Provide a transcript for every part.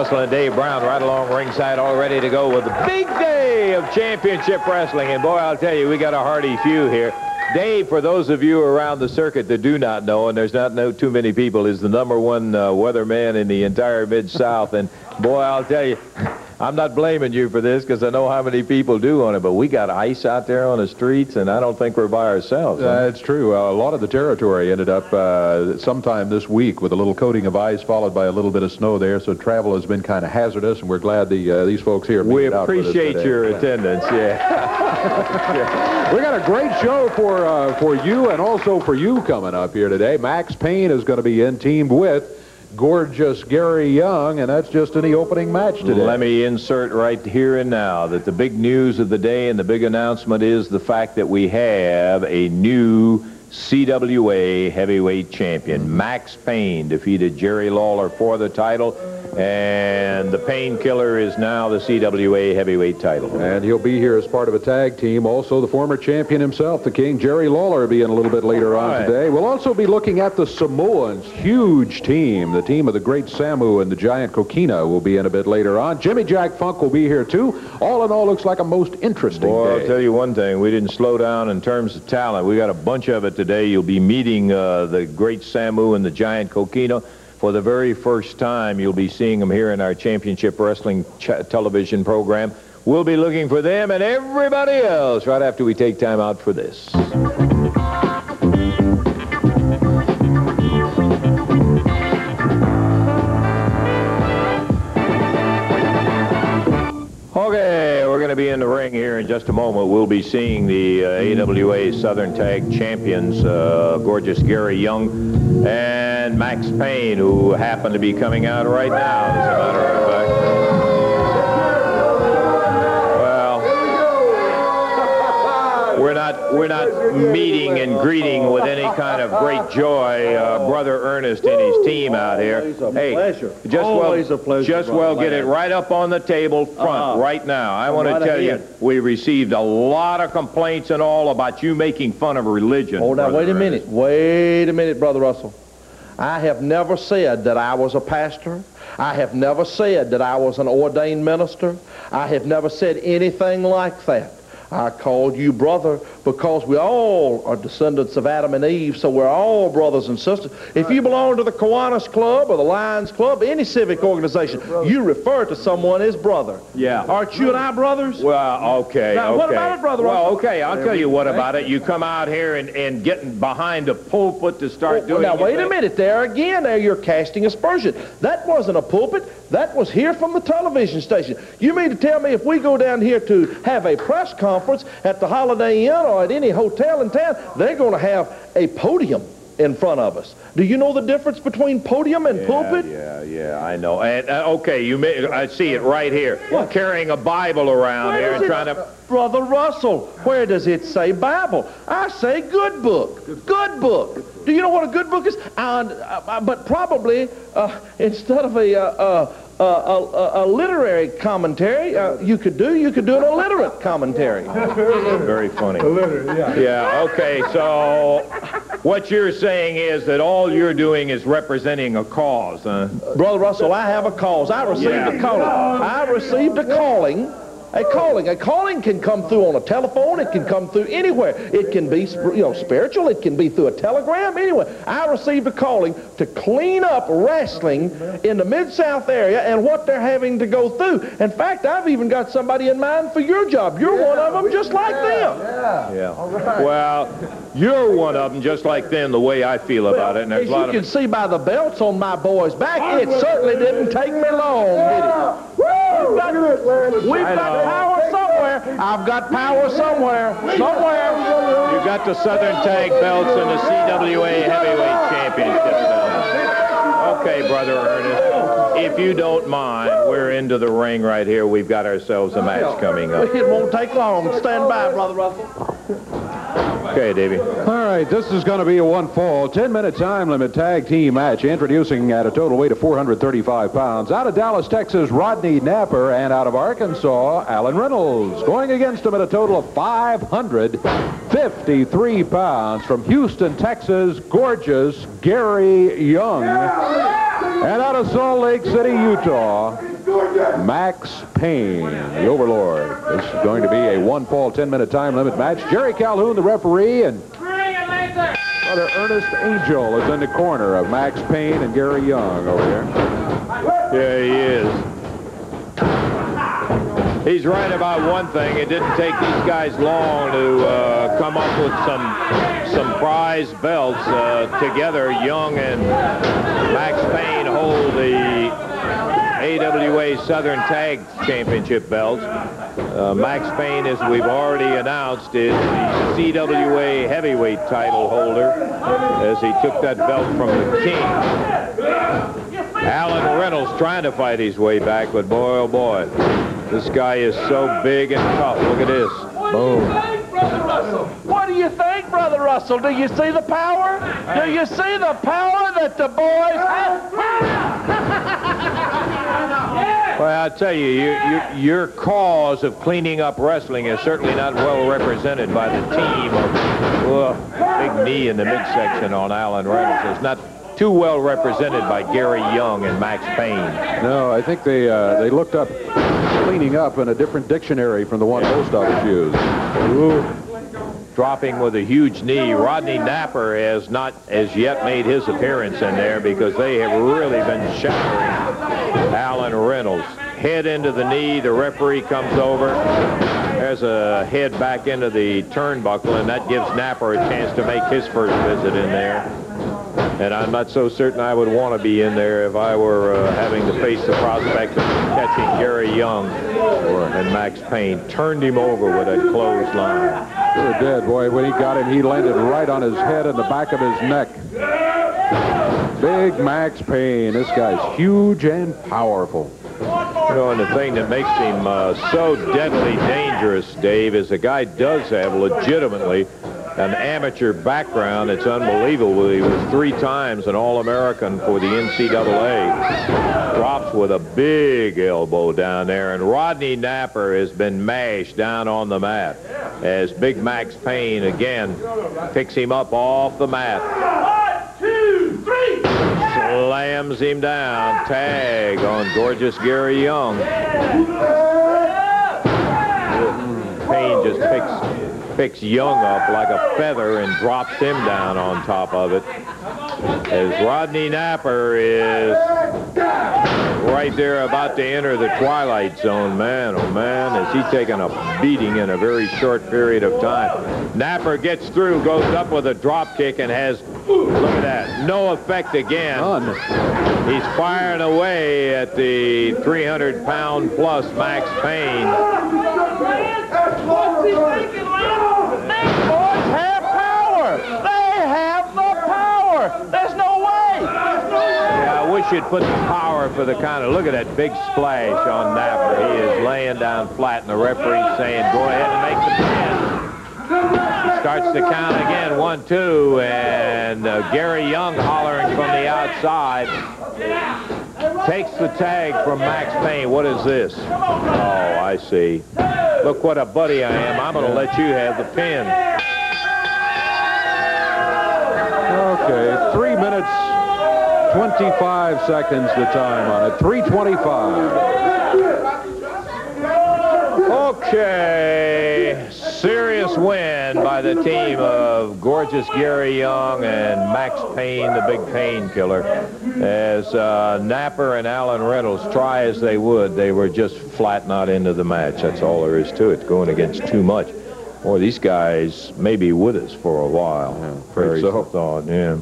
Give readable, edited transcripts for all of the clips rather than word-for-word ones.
Russell and Dave Brown right along ringside, all ready to go with the big day of championship wrestling. And boy, I'll tell you, we got a hearty few here. Dave, for those of you around the circuit that do not know, and there's not too many people, is the #1 weatherman in the entire Mid-South. And boy, I'll tell you, I'm not blaming you for this because I know how many people do on it, but we got ice out there on the streets, and I don't think we're by ourselves. It's true. A lot of the territory ended up sometime this week with a little coating of ice followed by a little bit of snow there, so travel has been kind of hazardous, and we're glad these folks here made it out for us today. We appreciate your attendance, yeah. We got a great show for you and also for you coming up here today. Maxx Payne is going to be in, teamed with gorgeous Gary Young, and that's just in the opening match today. Let me insert right here and now that the big news of the day and the big announcement is the fact that we have a new CWA heavyweight champion. Maxx Payne defeated Jerry Lawler for the title, and the Painkiller is now the CWA heavyweight title. And he'll be here as part of a tag team. Also, the former champion himself, the King, Jerry Lawler, will be in a little bit later on today. We'll also be looking at the Samoans' huge team. The team of the great Samu and the giant Kokina will be in a bit later on. Jimmy Jack Funk will be here, too. All in all, looks like a most interesting day. I'll tell you one thing. We didn't slow down in terms of talent. We got a bunch of it today. You'll be meeting the great Samu and the giant Kokina. For the very first time, you'll be seeing them here in our Championship Wrestling television program. We'll be looking for them and everybody else right after we take time out for this. Okay, we're going to be in the ring here in just a moment. We'll be seeing the AWA Southern Tag Champions, gorgeous Gary Young and Maxx Payne, who happen to be coming out right now, as a matter of fact. Well, we're not meeting and greeting with any kind of great joy. Brother Ernest and his team out here. Pleasure. Just get it right up on the table front right now. I want to tell you, we received a lot of complaints and all about you making fun of religion. Hold on, wait a minute, Brother Russell. I have never said that I was a pastor. I have never said that I was an ordained minister. I have never said anything like that. I called you brother because we all are descendants of Adam and Eve, so we're all brothers and sisters. If you belong to the Kiwanis Club or the Lions Club, any civic organization, you refer to someone as brother. Yeah. Aren't you and I brothers? Well, okay. Now, what about it, Brother Russell? Well, okay, I'll tell you what about it. You come out here and getting behind a pulpit to start doing Now, wait a minute. There again, you're casting aspersion. That wasn't a pulpit. That was here from the television station. You mean to tell me if we go down here to have a press conference at the Holiday Inn or at any hotel in town, they're going to have a podium in front of us. Do you know the difference between podium and pulpit? Yeah, I know. And, okay, I see it right here. What? Carrying a Bible around here and trying to... Brother Russell, where does it say Bible? I say good book. Good book. Do you know what a good book is? But probably instead of a literary commentary, you could do an illiterate commentary. Very funny. Yeah, okay, so what you're saying is that all you're doing is representing a cause, huh? Brother Russell, I have a cause. I received a calling. I received a calling. A calling can come through on a telephone. It can come through anywhere. It can be, spiritual. It can be through a telegram. Anyway, I received a calling to clean up wrestling in the Mid-South area and what they're having to go through. In fact, I've even got somebody in mind for your job. You're one of them, just like them. Yeah. All right. Well, you're one of them, just like them. The way I feel about it, and there's as a lot you can see by the belts on my boy's back, it certainly didn't take me long, did it? We've got power somewhere. I've got power somewhere. You got the Southern Tag belts and the CWA Heavyweight Championship belts. Okay, Brother Ernest, if you don't mind, we're into the ring right here. We've got ourselves a match coming up. It won't take long. Stand by, Brother Russell. Okay, Davey. All right, this is going to be a one-fall, 10-minute time limit tag team match, introducing at a total weight of 435 pounds. Out of Dallas, Texas, Rodney Napper, and out of Arkansas, Alan Reynolds. Going against him at a total of 553 pounds from Houston, Texas, gorgeous Gary Young. And out of Salt Lake City, Utah, Maxx Payne, the Overlord. This is going to be a one-fall, 10-minute time limit match. Jerry Calhoun, the referee, and Brother Ernest Angel is in the corner of Maxx Payne and Gary Young over there. Yeah, he is. He's right about one thing. It didn't take these guys long to come up with some prize belts together. Young and Maxx Payne hold the AWA Southern Tag Championship belts. Maxx Payne, as we've already announced, is the CWA heavyweight title holder as he took that belt from the King. Alan Reynolds trying to fight his way back, but boy, oh boy, this guy is so big and tough. Look at this. Boom. What do you think, Brother Russell? Do you see the power? Do you see the power that the boys have? Well, I'll tell you, your cause of cleaning up wrestling is certainly not well represented by the team of big knee in the midsection on Alan Reynolds. It's not too well represented by Gary Young and Maxx Payne. No, I think they looked up cleaning up in a different dictionary from the one Post Office used. Ooh. Dropping with a huge knee. Rodney Napper has not as yet made his appearance in there because they have really been shattering Alan Reynolds. Head into the knee. The referee comes over. There's a head back into the turnbuckle, and that gives Napper a chance to make his first visit in there. And I'm not so certain I would want to be in there if I were having to face the prospect of catching Gary Young and Maxx Payne. Turned him over with a clothesline. Sure did, boy. When he got him, he landed right on his head and the back of his neck. Big Maxx Payne. This guy's huge and powerful. You know, and the thing that makes him so deadly dangerous, Dave, is the guy does have legitimately an amateur background. It's unbelievable. He was 3 times an All-American for the NCAA. Drops with a big elbow down there, and Rodney Napper has been mashed down on the mat as big Maxx Payne again picks him up off the mat. 1, 2, 3. Slams him down. Tag on gorgeous Gary Young. Payne just picks Young up like a feather and drops him down on top of it. As Rodney Napper is right there about to enter the twilight zone. Man, oh man, is he taking a beating in a very short period of time. Napper gets through, goes up with a drop kick and has, look at that, no effect again. None. He's firing away at the 300-pound plus Maxx Payne. There's no way. Yeah, I wish you'd put the power for the kind of, look at that big splash on Napper. He is laying down flat, and the referee's saying, go ahead and make the pin. Starts the count again, 1, 2, and Gary Young hollering from the outside. Takes the tag from Maxx Payne. What is this? Oh, I see. Look what a buddy I am. I'm going to let you have the pin. Okay, 3 minutes, 25 seconds the time on it. 3:25. Okay, serious win by the team of gorgeous Gary Young and Maxx Payne, the big painkiller. As Napper and Alan Reynolds try as they would, they were just flat not into the match. That's all there is to it, going against too much. Boy, these guys may be with us for a while. Yeah, Very so thought, yeah.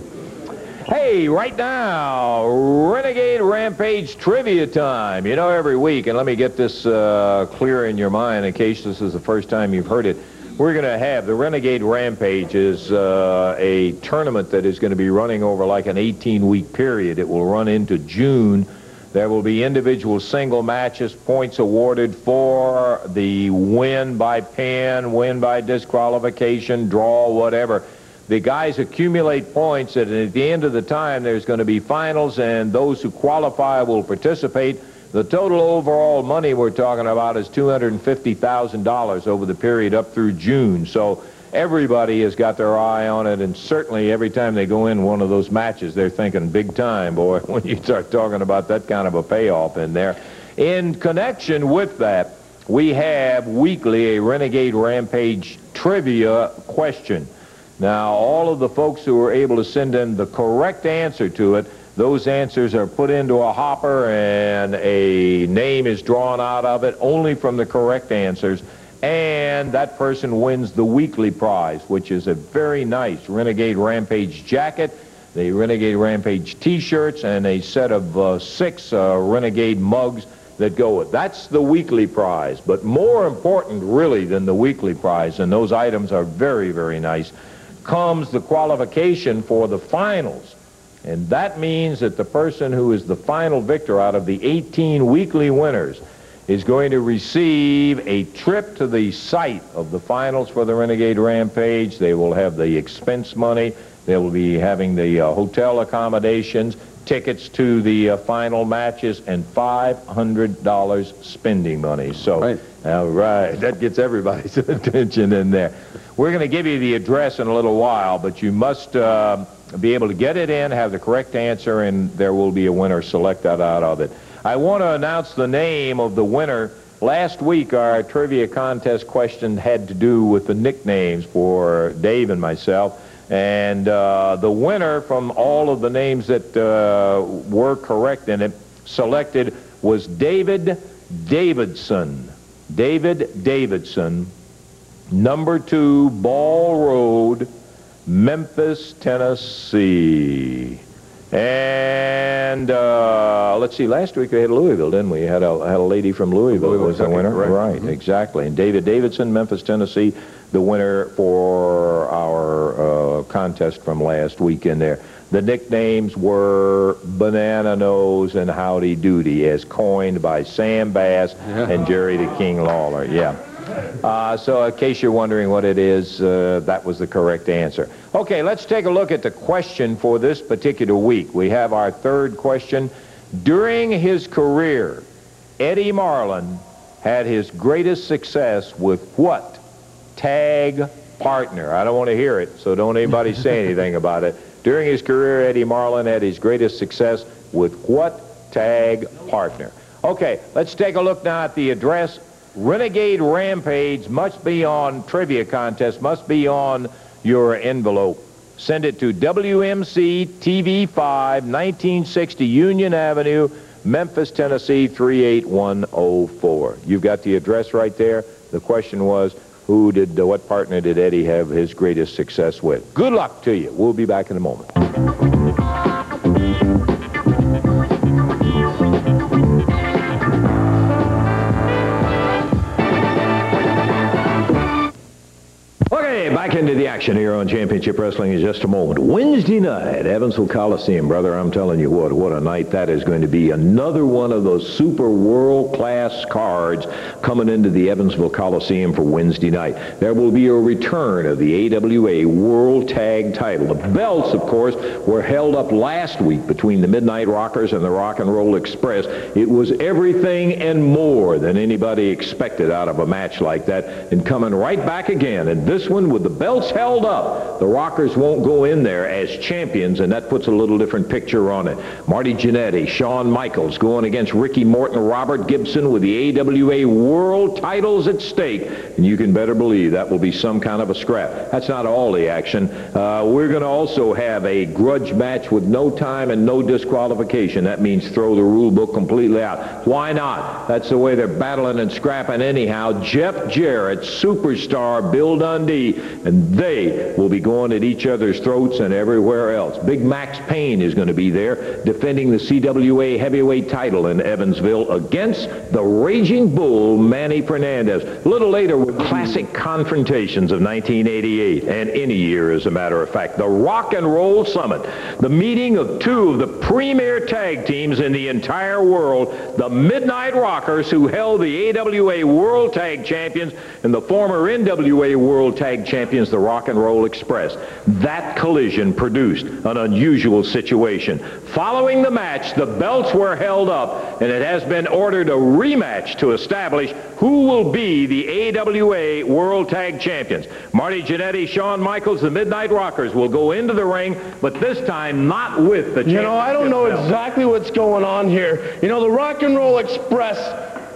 Hey, right now, Renegade Rampage trivia time. You know, every week, and let me get this clear in your mind in case this is the first time you've heard it, we're going to have the Renegade Rampage is a tournament that is going to be running over like an 18-week period. It will run into June. There will be individual single matches, points awarded for the win by pin, win by disqualification, draw, whatever. The guys accumulate points, and at the end of the time, there's going to be finals, and those who qualify will participate. The total overall money we're talking about is $250,000 over the period up through June. So everybody has got their eye on it, and certainly every time they go in one of those matches, they're thinking big time, boy, when you start talking about that kind of a payoff in there. In connection with that, we have weekly a Renegade Rampage trivia question. Now, all of the folks who are able to send in the correct answer to it, those answers are put into a hopper and a name is drawn out of it only from the correct answers, and that person wins the weekly prize, which is a very nice Renegade Rampage jacket, the Renegade Rampage t-shirts, and a set of 6 Renegade mugs that go with. That's the weekly prize. But more important really than the weekly prize, and those items are very, very nice, comes the qualification for the finals. And that means that the person who is the final victor out of the 18 weekly winners is going to receive a trip to the site of the finals for the Renegade Rampage. They will have the expense money. They will be having the hotel accommodations, tickets to the final matches, and $500 spending money. So, right. All right, that gets everybody's attention in there. We're going to give you the address in a little while, but you must be able to get it in, have the correct answer, and there will be a winner selected out of it. I want to announce the name of the winner. Last week, our trivia contest question had to do with the nicknames for Dave and myself. And the winner from all of the names that were correct in it, selected, was David Davidson. David Davidson, number 2 Ball Road, Memphis, Tennessee. And let's see, last week we had Louisville, didn't we? Had a lady from Louisville was the winner. Right, exactly. And David Davidson, Memphis, Tennessee, the winner for our contest from last week in there. The nicknames were Banana Nose and Howdy Doody, as coined by Sam Bass and Jerry the King Lawler. Yeah. So in case you're wondering what it is, that was the correct answer. Okay, let's take a look at the question for this particular week. We have our third question. During his career, Eddie Marlin had his greatest success with what tag partner? I don't want to hear it, so don't anybody say anything about it. During his career, Eddie Marlin had his greatest success with what tag partner? Okay, let's take a look now at the address. Renegade Rampage must be on trivia contest, must be on your envelope. Send it to WMC TV 5, 1960 Union Avenue, Memphis, Tennessee 38104. You've got the address right there. The question was, what partner did Eddie have his greatest success with? Good luck to you. We'll be back in a moment. Back into the action here on Championship Wrestling in just a moment. Wednesday night, Evansville Coliseum. Brother, I'm telling you what a night that is going to be. Another one of those super world-class cards coming into the Evansville Coliseum for Wednesday night. There will be a return of the AWA World Tag Title. The belts, of course, were held up last week between the Midnight Rockers and the Rock and Roll Express. It was everything and more than anybody expected out of a match like that, and coming right back again. And this one, with the belts held up, the Rockers won't go in there as champions, and that puts a little different picture on it. Marty Jannetty, Shawn Michaels going against Ricky Morton, Robert Gibson, with the AWA World titles at stake, and you can better believe that will be some kind of a scrap. That's not all the action. We're going to also have a grudge match with no time and no disqualification. That means throw the rule book completely out. Why not? That's the way they're battling and scrapping anyhow. Jeff Jarrett, Superstar, Bill Dundee, and they will be going at each other's throats and everywhere else. Big Maxx Payne is going to be there defending the CWA heavyweight title in Evansville against the Raging Bull, Manny Fernandez. A little later with classic confrontations of 1988 and any year, as a matter of fact. The Rock and Roll Summit, the meeting of two of the premier tag teams in the entire world, the Midnight Rockers, who held the AWA World Tag Champions, and the former NWA World Tag Champions, the Rock and Roll Express. That collision produced an unusual situation. Following the match, the belts were held up, and it has been ordered a rematch to establish who will be the AWA World Tag Champions. Marty Jannetty, Shawn Michaels, the Midnight Rockers will go into the ring, but this time not with the championship. You know, I don't know exactly what's going on here. You know, the Rock and Roll Express,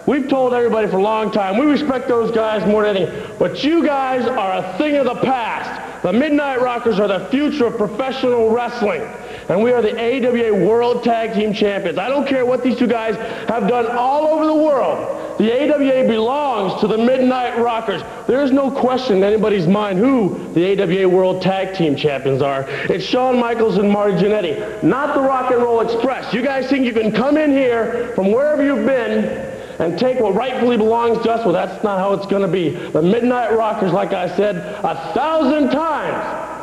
we've told everybody for a long time, we respect those guys more than anything, but you guys are a thing of the past. The Midnight Rockers are the future of professional wrestling, and we are the AWA World Tag Team Champions. I don't care what these two guys have done all over the world. The AWA belongs to the Midnight Rockers. There is no question in anybody's mind who the AWA World Tag Team Champions are. It's Shawn Michaels and Marty Jannetty, not the Rock and Roll Express. You guys think you can come in here from wherever you've been and take what rightfully belongs to us? Well, that's not how it's going to be. The Midnight Rockers, like I said 1,000 times,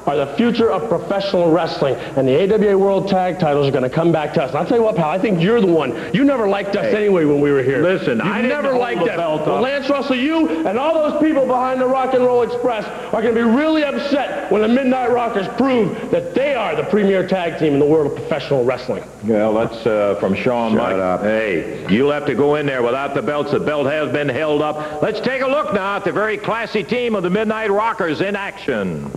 are the future of professional wrestling, and the AWA World Tag titles are going to come back to us. And I'll tell you what, pal, I think you're the one. You never liked us anyway when we were here. Listen, I never liked us. Well, Lance Russell, you and all those people behind the Rock and Roll Express are going to be really upset when the Midnight Rockers prove that they are the premier tag team in the world of professional wrestling. Well, that's from Shawn Michaels. Hey, you'll have to go in there without the belts. The belt has been held up. Let's take a look now at the very classy team of the Midnight Rockers in action.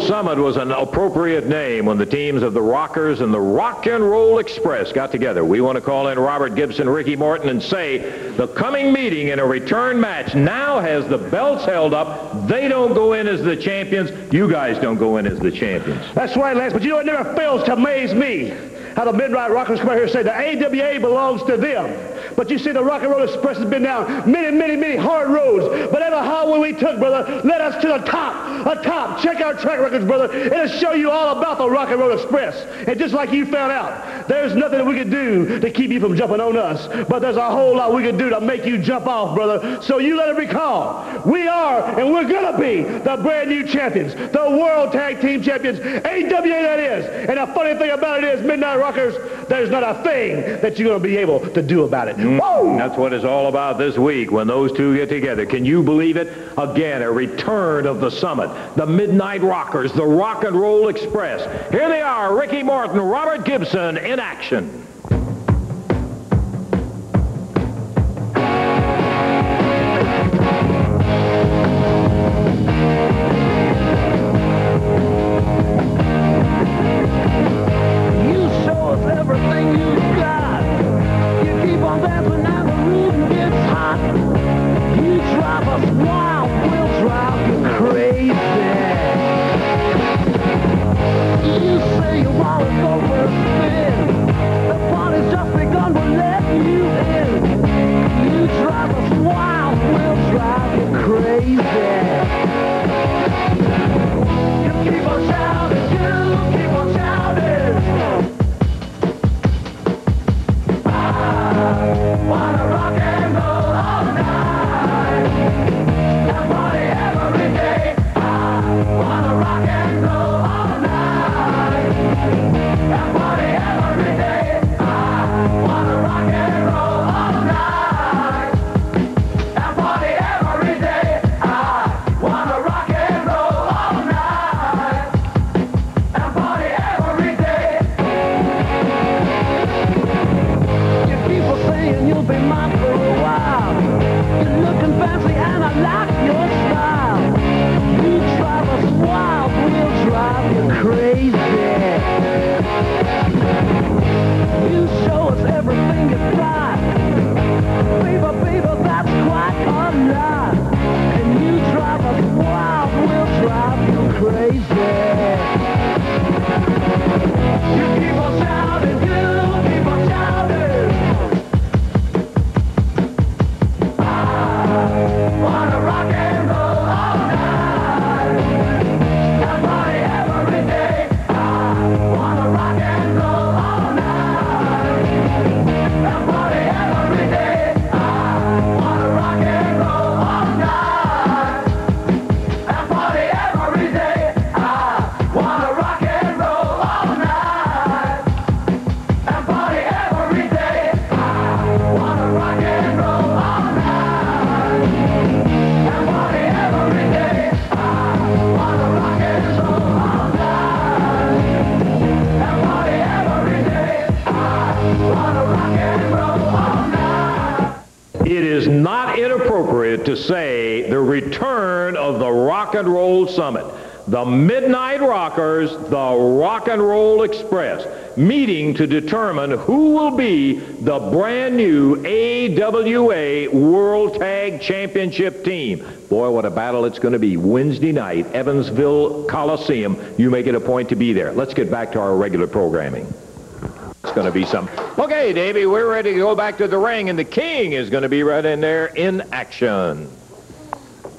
Summit was an appropriate name when the teams of the Rockers and the Rock and Roll Express got together. We want to call in Robert Gibson, Ricky Morton, and say the coming meeting in a return match now has the belts held up. They don't go in as the champions. You guys don't go in as the champions. That's right, Lance, but you know, it never fails to amaze me how the Midnight Rockers come out here and say the AWA belongs to them. But you see, the Rock and Roll Express has been down many hard roads. But every highway we took, brother, led us to the top. Check our track records, brother. It'll show you all about the Rock and Roll Express. And just like you found out, there's nothing that we could do to keep you from jumping on us. But there's a whole lot we could do to make you jump off, brother. So you let it recall, we are, and we're going to be, the brand new champions, the World Tag Team Champions, AWA that is. And the funny thing about it is, Midnight Rockers, there's not a thing that you're going to be able to do about it. Whoa! That's what it's all about this week when those two get together. Can you believe it? Again, a return of the Summit. The Midnight Rockers, the Rock and Roll Express. Here they are, Ricky Morton, Robert Gibson in action. Drive us wild, we'll drive crazy. You keep on shouting, you keep on shouting. I wanna rock and roll all night and party every day. I wanna rock and roll all night and party every day. I wanna rock and roll all night and party every day. I wanna rock and roll all night and party every day. I wanna rock and roll all night and party every day. I wanna rock and roll all night and party every day. I wanna rock and roll all night. It is not inappropriate to say the return of the Rock and Roll Summit. The Midnight Rockers, the Rock and Roll Express, meeting to determine who will be the brand new AWA World Tag Championship team. Boy, what a battle it's going to be. Wednesday night, Evansville Coliseum. You make it a point to be there. Let's get back to our regular programming. It's going to be some. Okay, Davey, we're ready to go back to the ring, and the King is going to be right in there in action.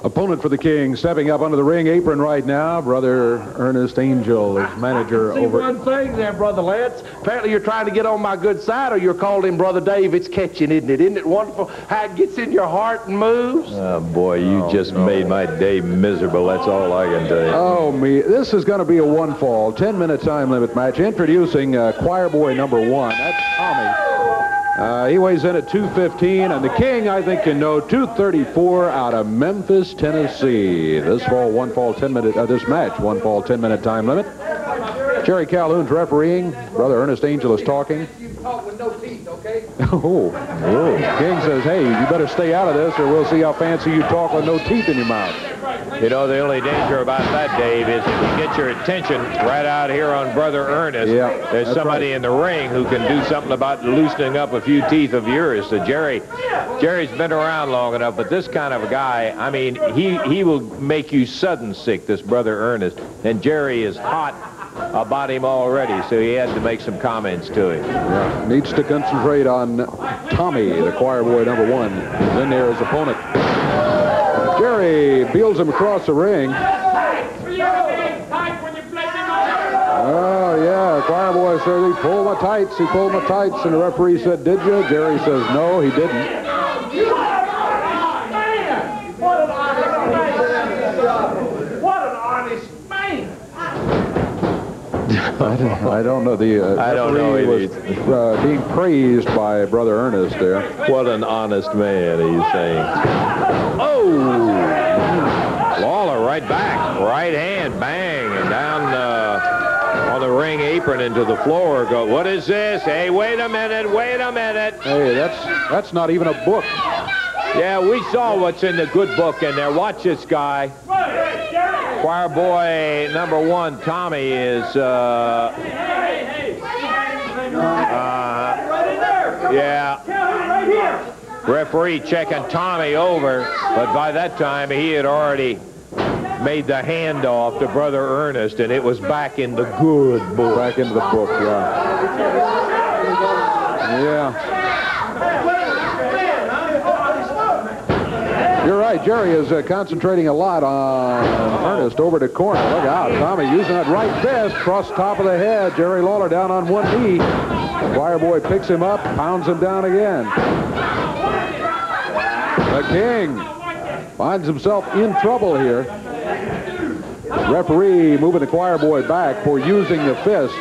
Opponent for the King stepping up under the ring apron right now. Brother Ernest Angel is manager See over. one thing there, Brother Lance. Apparently you're trying to get on my good side, or you're called him Brother Dave. It's catching, isn't it? Isn't it wonderful how it gets in your heart and moves? Oh, boy, you just made my day miserable. That's all I can tell you. Oh, me. This is going to be a one-fall, 10-minute time limit match. Introducing choir boy number 1. That's Tommy. He weighs in at 215, and the King, I think you know, 234 out of Memphis, Tennessee. This match, 1-fall, 10-minute time limit. Jerry Calhoun's refereeing. Brother Ernest Angel is talking. You talk with no teeth, okay? Oh. King says, hey, you better stay out of this, or we'll see how fancy you talk with no teeth in your mouth. You know, the only danger about that, Dave, is if you get your attention right out here on Brother Ernest, there's somebody in the ring who can do something about loosening up a few teeth of yours. So Jerry's been around long enough, but this kind of a guy, I mean, he will make you sudden sick, this Brother Ernest. And Jerry is hot about him already, so he had to make some comments to him. Yeah, needs to concentrate on Tommy, the choir boy number 1. He's in there as opponent. Jerry beals him across the ring. Oh, yeah, choir boy says he pulled my tights, and the referee said, did you? Jerry says, no, he didn't. What an honest man! I don't know. I don't know. He was being praised by Brother Ernest there. What an honest man, he's saying. Oh! Lawler right back. Right hand, bang, and down on the ring apron into the floor. Go. What is this? Hey, wait a minute. Hey, that's not even a book. Yeah, we saw what's in the good book in there. Watch this guy. Choir boy number 1, Tommy, is yeah. Referee checking Tommy over, but by that time he had already made the handoff to Brother Ernest, and it was back in the good book. Back into the book, yeah. Yeah. You're right. Jerry is concentrating a lot on Ernest over the corner. Look out. Tommy using that right fist across the top of the head. Jerry Lawler down on one knee. The choir boy picks him up, pounds him down again. The King finds himself in trouble here. Referee moving the choir boy back for using the fist.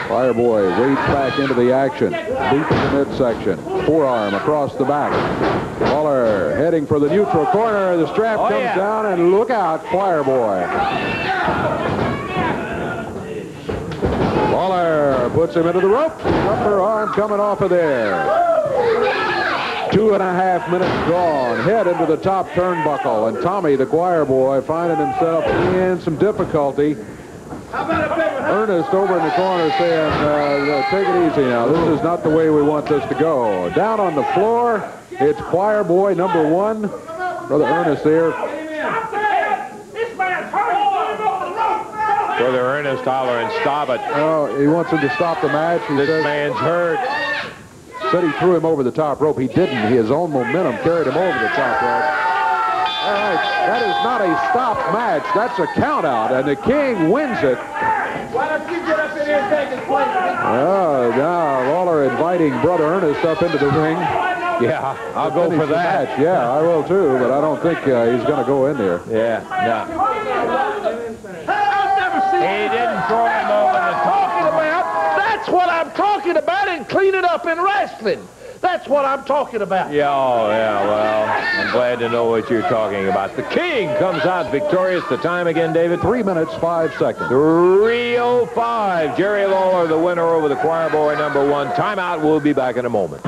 Choir boy wades back into the action. Deep in the midsection. Forearm across the back. Lawler heading for the neutral corner. The strap comes down, and look out, choir boy. Lawler puts him into the rope. Upper arm coming off of there. 2.5 minutes gone. Head into the top turnbuckle, and Tommy, the choir boy, finding himself in some difficulty. Ernest over in the corner saying, take it easy now. This is not the way we want this to go. Down on the floor, it's choir boy number 1. Brother Ernest there. This man Brother Ernest hollering, stop it. Oh, he wants him to stop the match. He This says, man's hurt. said he threw him over the top rope. He didn't. His own momentum carried him over the top rope. All right, that is not a stop match. That's a count out, and the King wins it. Why don't you get up in here and take his place? Oh, now Lawler inviting Brother Ernest up into the ring. Yeah, I'll go for that. Match. Yeah, I will too, but I don't think he's going to go in there. Yeah, no. I've never seen He didn't throw him over the top. That's what I'm talking about, and clean it up in wrestling. That's what I'm talking about. Yeah, oh, yeah, well, I'm glad to know what you're talking about. The King comes out victorious. The time again, David? 3 minutes, 5 seconds. 3:05. Jerry Lawler, the winner over the choir boy number 1. Timeout. We'll be back in a moment.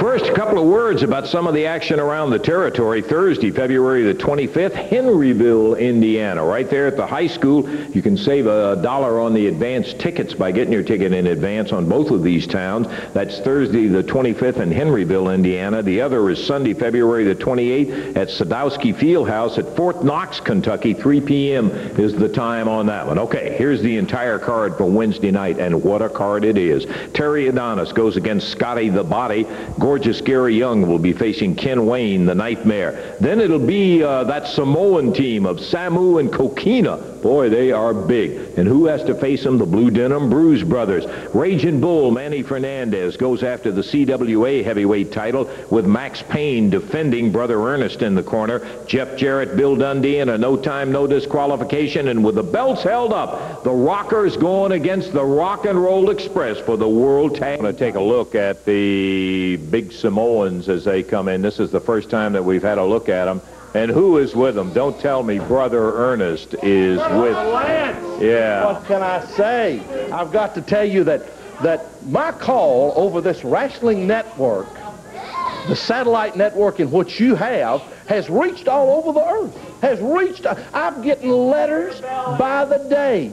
First, a couple of words about some of the action around the territory. Thursday, February the 25th, Henryville, Indiana. Right there at the high school, you can save $1 on the advanced tickets by getting your ticket in advance on both of these towns. That's Thursday the 25th in Henryville, Indiana. The other is Sunday, February the 28th at Sadowski Fieldhouse at Fort Knox, Kentucky. 3 p.m. is the time on that one. Okay, here's the entire card for Wednesday night, and what a card it is. Terry Adonis goes against Scotty the Body. Gorgeous Gary Young will be facing Ken Wayne, the Nightmare. Then it'll be that Samoan team of Samu and Kokina. Boy, they are big. And who has to face them? The Blue Denim Bruise Brothers. Raging Bull Manny Fernandez goes after the CWA heavyweight title with Maxx Payne defending Brother Ernest in the corner. Jeff Jarrett, Bill Dundee in a no time, no disqualification. And with the belts held up, the Rockers going against the Rock and Roll Express for the World Tag. I'm going to take a look at the big Samoans as they come in. This is the first time that we've had a look at them. And who is with them? Don't tell me Brother Ernest is with Lance. Yeah. What can I say? I've got to tell you that my call over this wrestling network, the satellite network in which you have, has reached all over the earth. I'm getting letters by the day.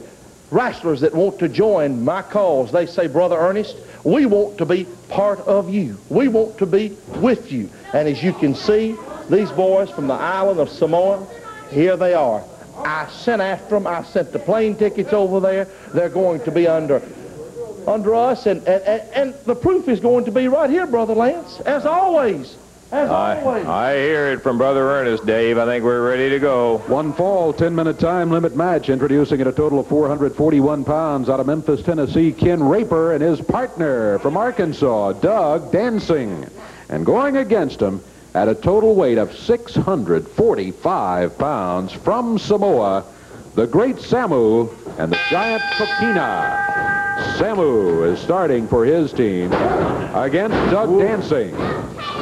Wrestlers that want to join my cause, they say, Brother Ernest, we want to be part of you. We want to be with you. And as you can see, these boys from the island of Samoa, here they are. I sent after them. I sent the plane tickets over there. They're going to be under us, and the proof is going to be right here, Brother Lance, as always. I hear it from Brother Ernest, Dave. I think we're ready to go. One fall, 10-minute time limit match, introducing at a total of 441 pounds out of Memphis, Tennessee, Ken Raper and his partner from Arkansas, Doug Dansing. And going against him at a total weight of 645 pounds from Samoa, the great Samu and the giant Kokina. Samu is starting for his team against Doug Dansing.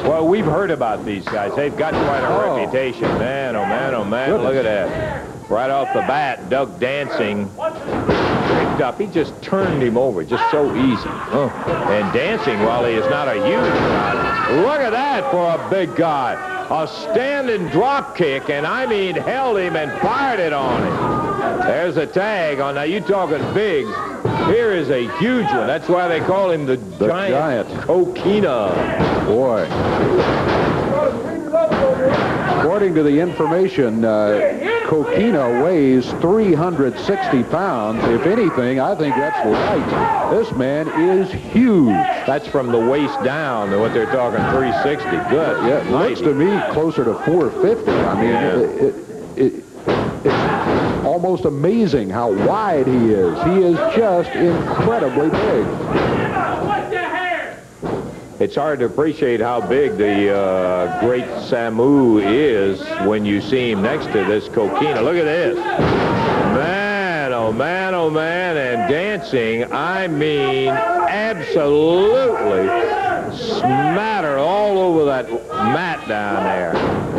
Well, we've heard about these guys. They've got quite a reputation. Man, oh man, oh man. Goodness. Look at that. Right off the bat, Doug Dansing picked up. He just turned him over. Just so easy. And Dansing, while he is not a huge guy, look at that for a big guy. A standing drop kick, and I mean held him and fired it on him. There's a tag on. Now, you talking big. Here is a huge one. That's why they call him the giant Kokina. Boy. According to the information, Kokina weighs 360 pounds. If anything, I think that's light. This man is huge. That's from the waist down, what they're talking, 360. Good. Yeah, it looks to me closer to 450. I mean, it's almost amazing how wide he is. He is just incredibly big. It's hard to appreciate how big the great Samu is when you see him next to this Kokina. Look at this. Man, oh man, oh man. And Dansing, I mean, absolutely smattered all over that mat down there.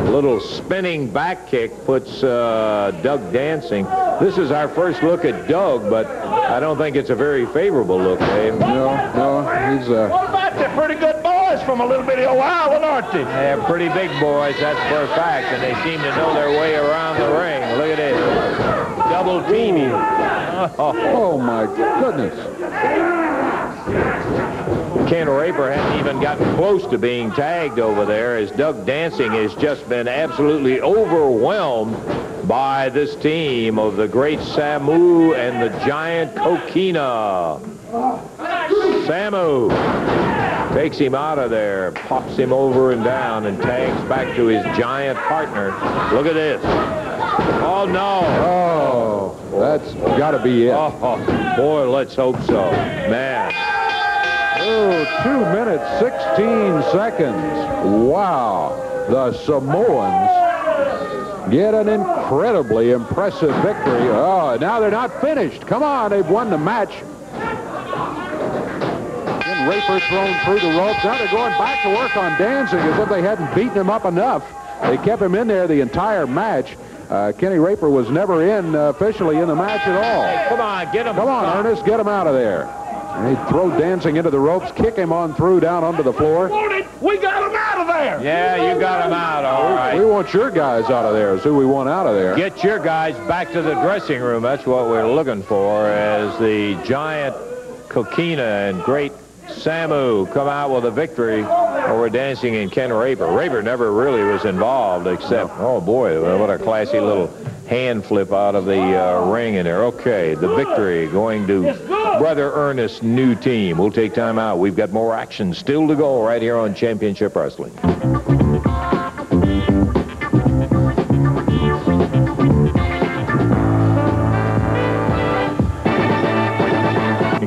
A little spinning back kick puts Doug Dansing. This is our first look at Doug, but I don't think it's a very favorable look, Dave. No, he's What about the pretty good boys from a little bitty old island, aren't they? They're pretty big boys, that's for a fact, and they seem to know their way around the ring. Look at this. Double teaming. Oh my goodness. Ken Raper hadn't even gotten close to being tagged over there, as Doug Dansing has just been absolutely overwhelmed by this team of the great Samu and the giant Kokina. Samu takes him out of there, pops him over and down, and tags back to his giant partner. Look at this. Oh, no. Oh, that's got to be it. Oh, boy, let's hope so. Man. Oh, 2 minutes, 16 seconds. Wow. The Samoans get an incredibly impressive victory. Oh, now they're not finished. Come on, they've won the match. Then Raper thrown through the ropes. Now they're going back to work on Dansing as if they hadn't beaten him up enough. They kept him in there the entire match. Kenny Raper was never in officially in the match at all. Hey, come on, get him. Come on, Ernest, get him out of there. And he'd throw Dansing into the ropes, kick him on through down onto the floor. We got him out of there. Yeah, you got him out, all right. We want your guys out of there is who we want out of there. Get your guys back to the dressing room. That's what we're looking for, as the giant Kokina and great Samu come out with a victory over Dansing and Ken Raper. Raper never really was involved except, oh boy, what a classy little hand flip out of the ring in there. Okay, the victory going to Brother Ernest's new team. We'll take time out. We've got more action still to go right here on Championship Wrestling.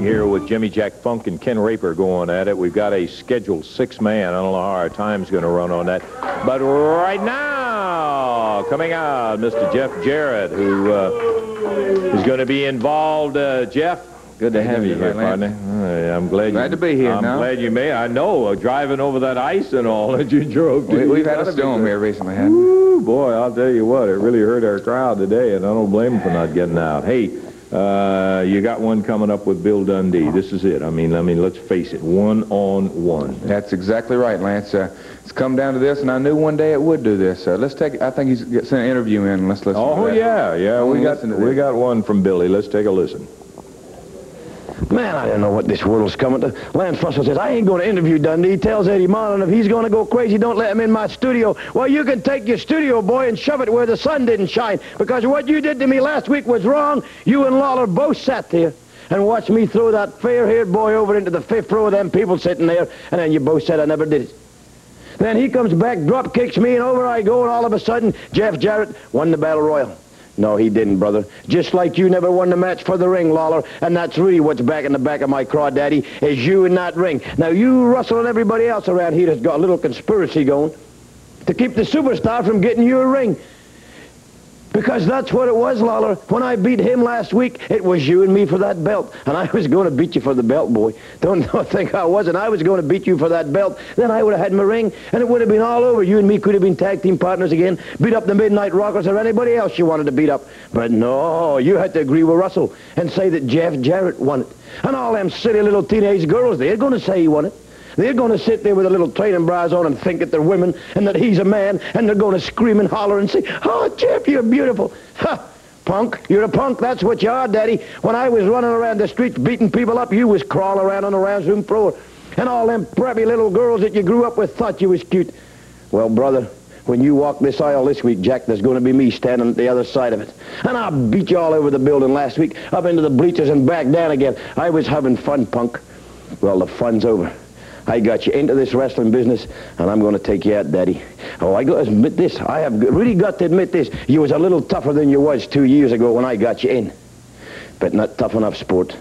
Here with Jimmy Jack Funk and Ken Raper going at it. We've got a scheduled 6-man. I don't know how our time's going to run on that. But right now, coming out, Mr. Jeff Jarrett, who is going to be involved. Jeff, good to have you here, partner. I'm glad to be here. I'm glad you made. I know, driving over that ice and all that you drove. We've had a storm here recently, haven't we? Woo, boy, I'll tell you what, it really hurt our crowd today, and I don't blame them for not getting out. Hey, you got one coming up with Bill Dundee. This is it. I mean, let's face it, 1-on-1. That's exactly right, Lance. It's come down to this, and I knew one day it would do this. Let's take. I think he's sent an interview in. Let's listen. Oh to that. yeah. We got one from Billy. Let's take a listen. Man, I don't know what this world's coming to. Lance Russell says, I ain't going to interview Dundee. He tells Eddie Marlin if he's going to go crazy, don't let him in my studio. Well, you can take your studio, boy, and shove it where the sun didn't shine. Because what you did to me last week was wrong. You and Lawler both sat there and watched me throw that fair-haired boy over into the 5th row of them people sitting there, and then you both said I never did it. Then he comes back, drop kicks me, and over I go, and all of a sudden, Jeff Jarrett won the Battle Royal. No, he didn't, brother. Just like you never won the match for the ring, Lawler, and that's really what's back in the back of my crawdaddy, is you in that ring. Now, you, Russell, and everybody else around here has got a little conspiracy going to keep the superstar from getting you a ring. Because that's what it was, Lawler. When I beat him last week, it was you and me for that belt. And I was going to beat you for the belt, boy. Don't think I wasn't. I was going to beat you for that belt. Then I would have had my ring, and it would have been all over. You and me could have been tag team partners again, beat up the Midnight Rockers or anybody else you wanted to beat up. But no, you had to agree with Russell and say that Jeff Jarrett won it. And all them silly little teenage girls, they're going to say he won it. They're going to sit there with a little training bras on and think that they're women and that he's a man, and they're going to scream and holler and say, oh, Jeff, you're beautiful. Ha! Punk. You're a punk. That's what you are, Daddy. When I was running around the streets beating people up, you was crawling around on the rounds room floor. And all them preppy little girls that you grew up with thought you was cute. Well, brother, when you walk this aisle this week, Jack, there's going to be me standing at the other side of it. And I beat you all over the building last week, up into the bleachers and back down again. I was having fun, punk. Well, the fun's over. I got you into this wrestling business, and I'm going to take you out, Daddy. Oh, I got to admit this. I have really got to admit this. You was a little tougher than you was 2 years ago when I got you in. But not tough enough, sport.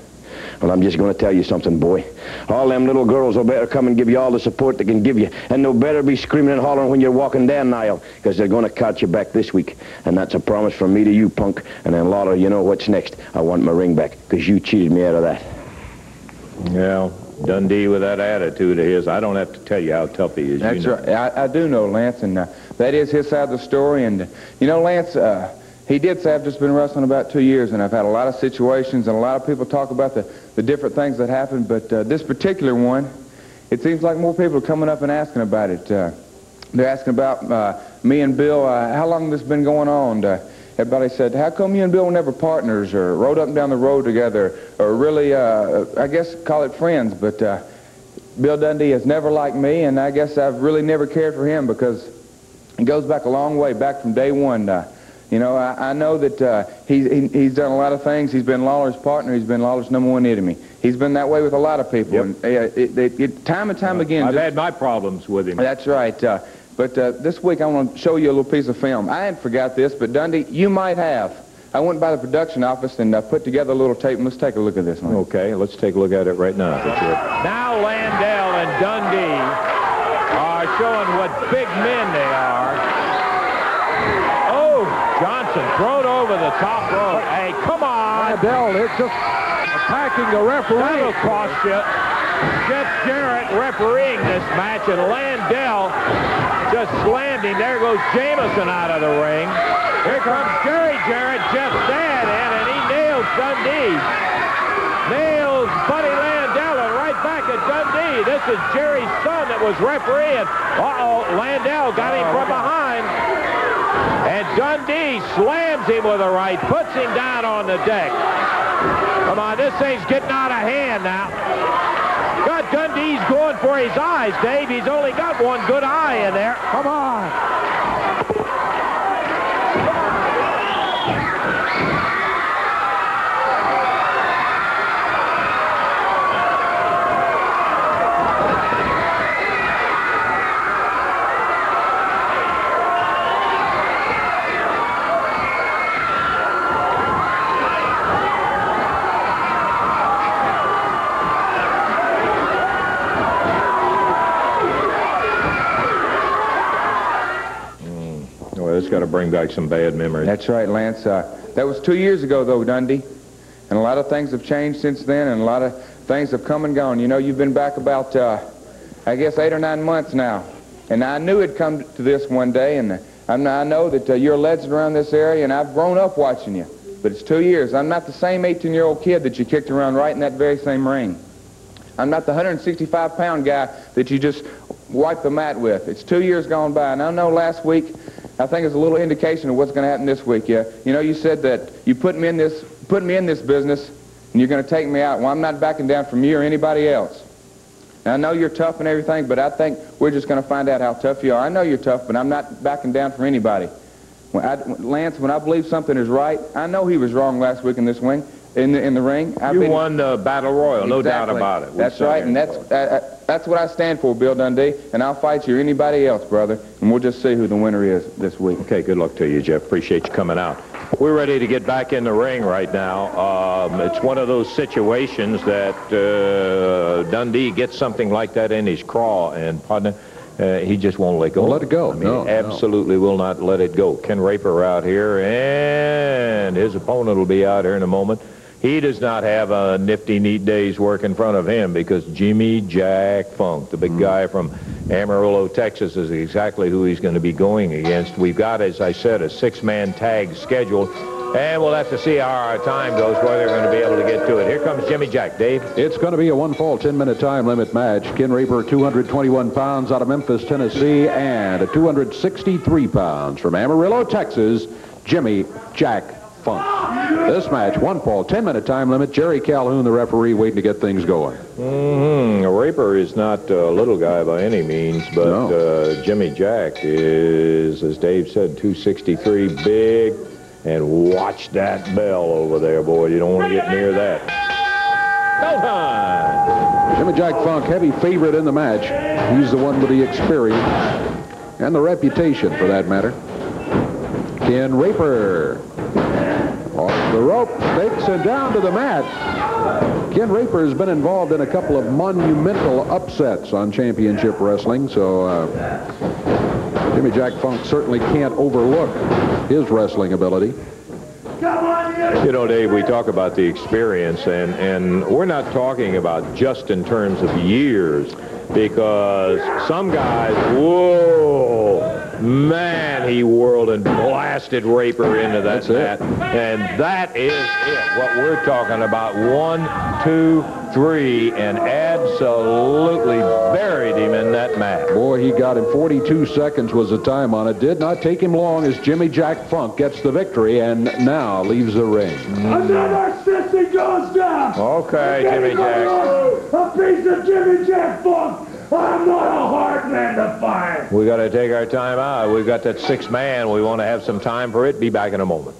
Well, I'm just going to tell you something, boy. All them little girls will better come and give you all the support they can give you. And they'll better be screaming and hollering when you're walking down the aisle, because they're going to count you back this week. And that's a promise from me to you, punk. And then, Lawler, you know what's next. I want my ring back, because you cheated me out of that. Yeah. Dundee with that attitude of his, I don't have to tell you how tough he is. That's right. I do know, Lance, and that is his side of the story. And, you know, Lance, he did say I've just been wrestling about 2 years, and I've had a lot of situations, and a lot of people talk about the different things that happened. But this particular one, it seems like more people are coming up and asking about it. They're asking about me and Bill, how long this been going on. Everybody said, how come you and Bill were never partners or rode up and down the road together or really, I guess, call it friends? But Bill Dundee has never liked me, and I guess I've really never cared for him because it goes back a long way, back from day one. You know, I know that he's done a lot of things. He's been Lawler's partner. He's been Lawler's #1 enemy. He's been that way with a lot of people. Yep. And time and time again. I've had my problems with him. That's right. But this week I want to show you a little piece of film. I hadn't forgot this, but Dundee, you might have. I went by the production office and put together a little tape, and let's take a look at this one. Okay, let's take a look at it right now. Now Landel and Dundee are showing what big men they are. Oh, Johnson thrown over the top rope. Hey, come on. Landel, they're just attacking the referee. That'll cost you. Jeff Jarrett refereeing this match, and Landel just slammed him. There goes Jameson out of the ring. Here comes Jerry Jarrett, Jeff's dad, and he nails Dundee. Nails Buddy Landel, and right back at Dundee. This is Jerry's son that was refereeing. Uh-oh, Landel got him from behind. And Dundee slams him with a right, puts him down on the deck. Come on, this thing's getting out of hand now. God, Dundee's going for his eyes, Dave. He's only got one good eye in there. Come on. It's got to bring back some bad memories. That's right, Lance. That was 2 years ago, though, Dundee. And a lot of things have changed since then, and a lot of things have come and gone. You know, you've been back about, I guess, 8 or 9 months now. And I knew it'd come to this one day, and I know that you're a legend around this area, and I've grown up watching you. But it's 2 years. I'm not the same 18-year-old kid that you kicked around right in that very same ring. I'm not the 165-pound guy that you just wiped the mat with. It's 2 years gone by, and I know last week, I think it's a little indication of what's going to happen this week. Yeah, you know, you said that you put me in this business, and you're going to take me out. Well, I'm not backing down from you or anybody else. Now, I know you're tough and everything, but I think we're just going to find out how tough you are. I know you're tough, but I'm not backing down from anybody. Lance, when I believe something is right, I know he was wrong last week in this ring. In the ring. You won the Battle Royal, no doubt about it. That's right, and that's what I stand for, Bill Dundee, and I'll fight you or anybody else, brother, and we'll just see who the winner is this week. Okay, good luck to you, Jeff. Appreciate you coming out. We're ready to get back in the ring right now. It's one of those situations that Dundee gets something like that in his craw, and partner, he just won't let go. Won't let it go. I mean, absolutely will not let it go. Ken Raper out here, and his opponent will be out here in a moment. He does not have a nifty, neat day's work in front of him because Jimmy Jack Funk, the big guy from Amarillo, Texas, is exactly who he's going to be going against. We've got, as I said, a 6-man tag scheduled, and we'll have to see how our time goes, whether they're going to be able to get to it. Here comes Jimmy Jack. Dave? It's going to be a 1-fall, 10-minute time limit match. Ken Raper, 221 pounds out of Memphis, Tennessee, and at 263 pounds from Amarillo, Texas, Jimmy Jack Funk. This match, 1-fall, 10-minute time limit. Jerry Calhoun, the referee, waiting to get things going. Raper is not a little guy by any means, but Jimmy Jack is, as Dave said, 263, big, and watch that bell over there, boy. You don't want to get near that. Bell time! Jimmy Jack Funk, heavy favorite in the match. He's the one with the experience and the reputation, for that matter. Ken Raper. Off the rope, fakes and down to the mat. Ken Raper has been involved in a couple of monumental upsets on championship wrestling, so Jimmy Jack Funk certainly can't overlook his wrestling ability. You know, Dave, we talk about the experience, and we're not talking about just in terms of years, because some guys, whoa, man, he whirled and blasted Raper into that mat. And that is it. What we're talking about, 1, 2, 3, and add absolutely buried him in that mat. Boy, he got him. 42 seconds was the time on it. Did not take him long as Jimmy Jack Funk gets the victory and now leaves the ring. Another sissy goes down. Okay, Jimmy Jack. A piece of Jimmy Jack Funk. I'm not a hard man to find. We got to take our time out. We've got that 6-man. We want to have some time for it. Be back in a moment.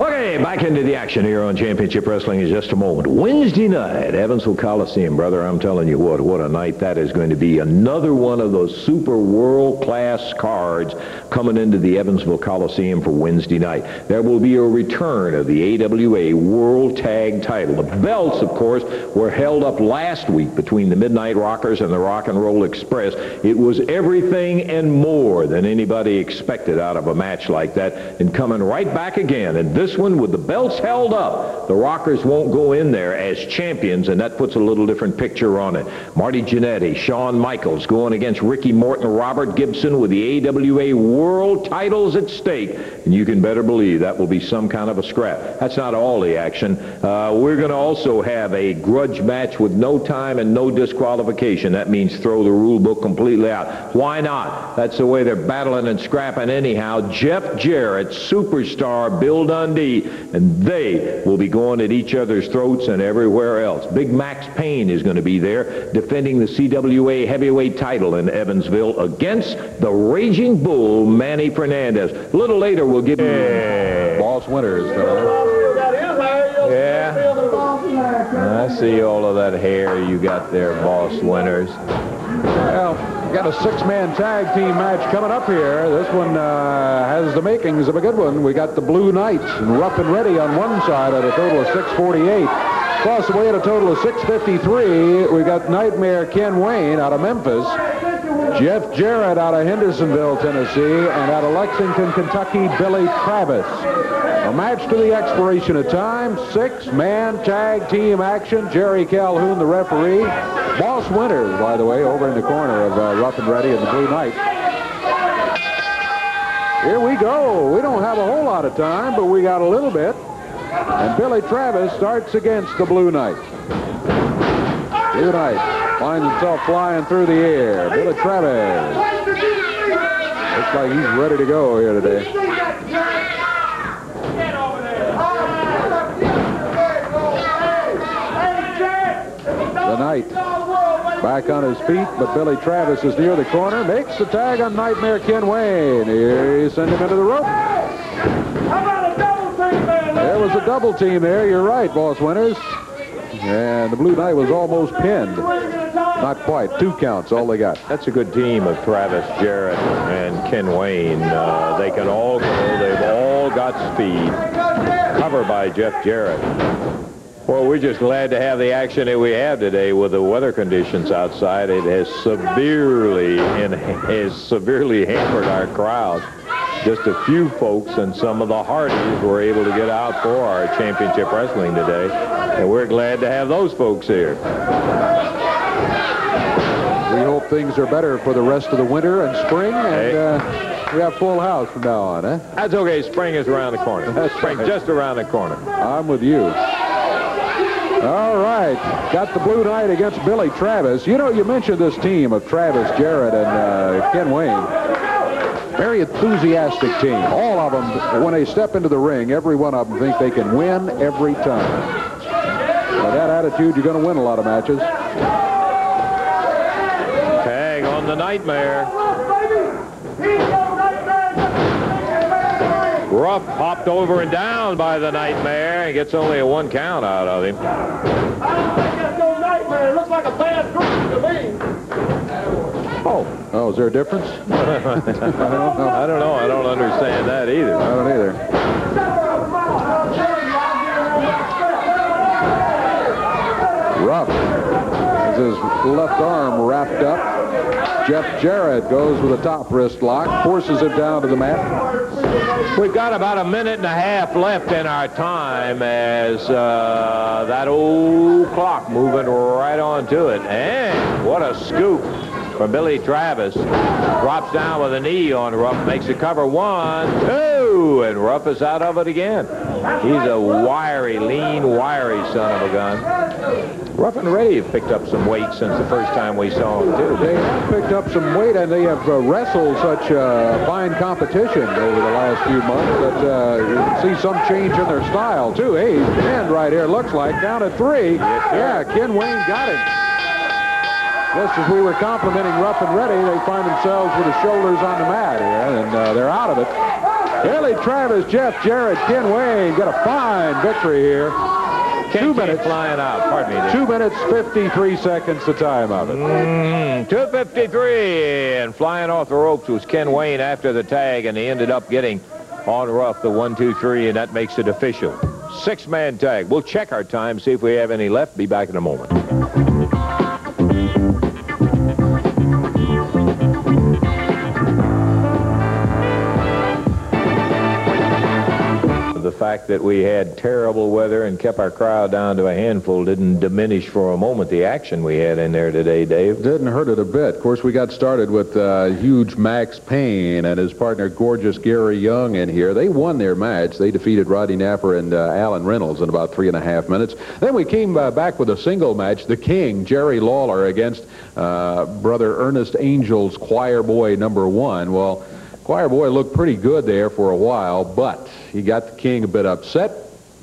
Okay, back into the action here on Championship Wrestling in just a moment. Wednesday night, Evansville Coliseum. Brother, I'm telling you what a night that is going to be. Another one of those super world-class cards coming into the Evansville Coliseum for Wednesday night. There will be a return of the AWA World Tag Title. The belts, of course, were held up last week between the Midnight Rockers and the Rock and Roll Express. It was everything and more than anybody expected out of a match like that, and coming right back again. And this one, with the belts held up, the Rockers won't go in there as champions, and that puts a little different picture on it. Marty Jannetty, Shawn Michaels going against Ricky Morton, Robert Gibson with the AWA World titles at stake, and you can better believe that will be some kind of a scrap. That's not all the action. We're going to also have a grudge match with no time and no disqualification. That means throw the rule book completely out. Why not? That's the way they're battling and scrapping anyhow. Jeff Jarrett, Superstar, Bill Dundee, and they will be going at each other's throats and everywhere else. Big Maxx Payne is going to be there defending the CWA heavyweight title in Evansville against the Raging Bull, Manny Fernandez. A little later, we'll give you Boss Winters. Yeah. I see all of that hair you got there, Boss Winters. Well, we got a 6-man tag team match coming up here. This one has the makings of a good one. We got the Blue Knights and Rough and Ready on one side at a total of 648. Across the way at a total of 653, we got Nightmare Ken Wayne out of Memphis, Jeff Jarrett out of Hendersonville, Tennessee, and out of Lexington, Kentucky, Billy Travis. A match to the expiration of time, 6-man tag team action. Jerry Calhoun, the referee. Boss Winters, by the way, over in the corner of Rough and Ready and the Blue Knights. Here we go. We don't have a whole lot of time, but we got a little bit. And Billy Travis starts against the Blue Knights. Blue Knight finds himself flying through the air. Billy Travis. Looks like he's ready to go here today. The Knight back on his feet, but Billy Travis is near the corner. Makes the tag on Nightmare Ken Wayne. Here you send him into the rope. There was a double team there. You're right, Boss Winters. And the Blue Knight was almost pinned. Not quite. 2 counts, all they got. That's a good team of Travis Jarrett and Ken Wayne. They can all go. They've all got speed. Cover by Jeff Jarrett. Well, we're just glad to have the action that we have today with the weather conditions outside. It has severely hampered our crowd. Just a few folks and some of the Hardys were able to get out for our championship wrestling today, and we're glad to have those folks here. We hope things are better for the rest of the winter and spring, and we have full house from now on, eh? That's okay. Spring is around the corner. That's spring right. Just around the corner. I'm with you. All right. Got the Blue Knight against Billy Travis. You know, you mentioned this team of Travis Jarrett and Ken Wayne. Very enthusiastic team. All of them, when they step into the ring, every one of them think they can win every time. With that attitude, you're going to win a lot of matches. Tag on the Nightmare. Ruff popped over and down by the Nightmare and gets only a 1 count out of him. I don't think that's no Nightmare. It looks like a bad group to me. Oh, is there a difference? I don't know. I don't understand that either. I don't either. Ruff has his left arm wrapped up. Jeff Jarrett goes with a top wrist lock, forces him down to the mat. We've got about a minute and a half left in our time as that old clock moving right on to it. And what a scoop. from Billy Travis. Drops down with a knee on Ruff. Makes the cover 1, 2, and Ruff is out of it again. He's a wiry, lean, wiry son of a gun. Ruff and Ready have picked up some weight since the first time we saw them, too. They have picked up some weight, and they have wrestled such fine competition over the last few months that you can see some change in their style, too. Hey, he's pinned right here, looks like. Down at 3. Yeah, Ken Wayne got him. Just as we were complimenting Ruff and Ready, they find themselves with the shoulders on the mat here, and they're out of it. Billy Travis, Jeff Jarrett, Ken Wayne get a fine victory here. 2 minutes flying out. Pardon me. 2 minutes, 53 seconds the time of it. 2:53, and flying off the ropes was Ken Wayne after the tag, and he ended up getting on Ruff the 1, 2, 3, and that makes it official. 6-man tag. We'll check our time, see if we have any left. Be back in a moment. The fact that we had terrible weather and kept our crowd down to a handful didn't diminish for a moment the action we had in there today, Dave. Didn't hurt it a bit. Of course, we got started with huge Maxx Payne and his partner, gorgeous Gary Young, in here. They won their match. They defeated Rodney Napper and Alan Reynolds in about 3.5 minutes. Then we came back with a single match. The King, Jerry Lawler, against Brother Ernest Angel's Choir Boy #1. Well, Choir Boy looked pretty good there for a while, but he got the King a bit upset.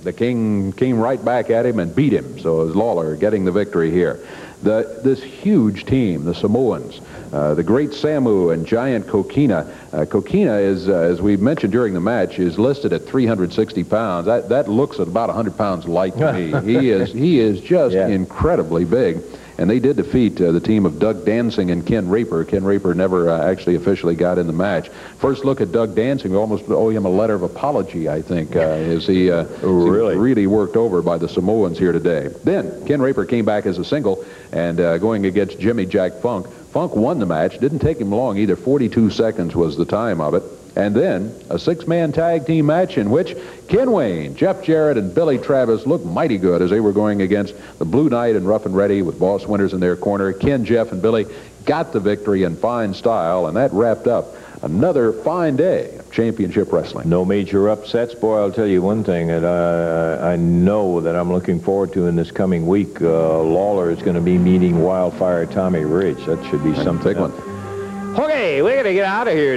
The King came right back at him and beat him, so it was Lawler getting the victory here. This huge team, the Samoans, the great Samu and giant Kokina. Kokina is, as we mentioned during the match, is listed at 360 pounds. That looks at about 100 pounds light to me. He is just incredibly big. And they did defeat the team of Doug Dansing and Ken Raper. Ken Raper never actually officially got in the match. First look at Doug Dansing, we almost owe him a letter of apology, I think, as he really worked over by the Samoans here today. Then Ken Raper came back as a single and going against Jimmy Jack Funk. Funk won the match. Didn't take him long either. 42 seconds was the time of it. And then a 6-man tag team match in which Ken Wayne, Jeff Jarrett, and Billy Travis looked mighty good as they were going against the Blue Knight and Rough and Ready with Boss Winters in their corner. Ken, Jeff, and Billy got the victory in fine style, and that wrapped up another fine day of championship wrestling. No major upsets. Boy, I'll tell you one thing that I know that I'm looking forward to in this coming week. Lawler is going to be meeting Wildfire Tommy Rich. That should be something. Big one. Okay, we're going to get out of here.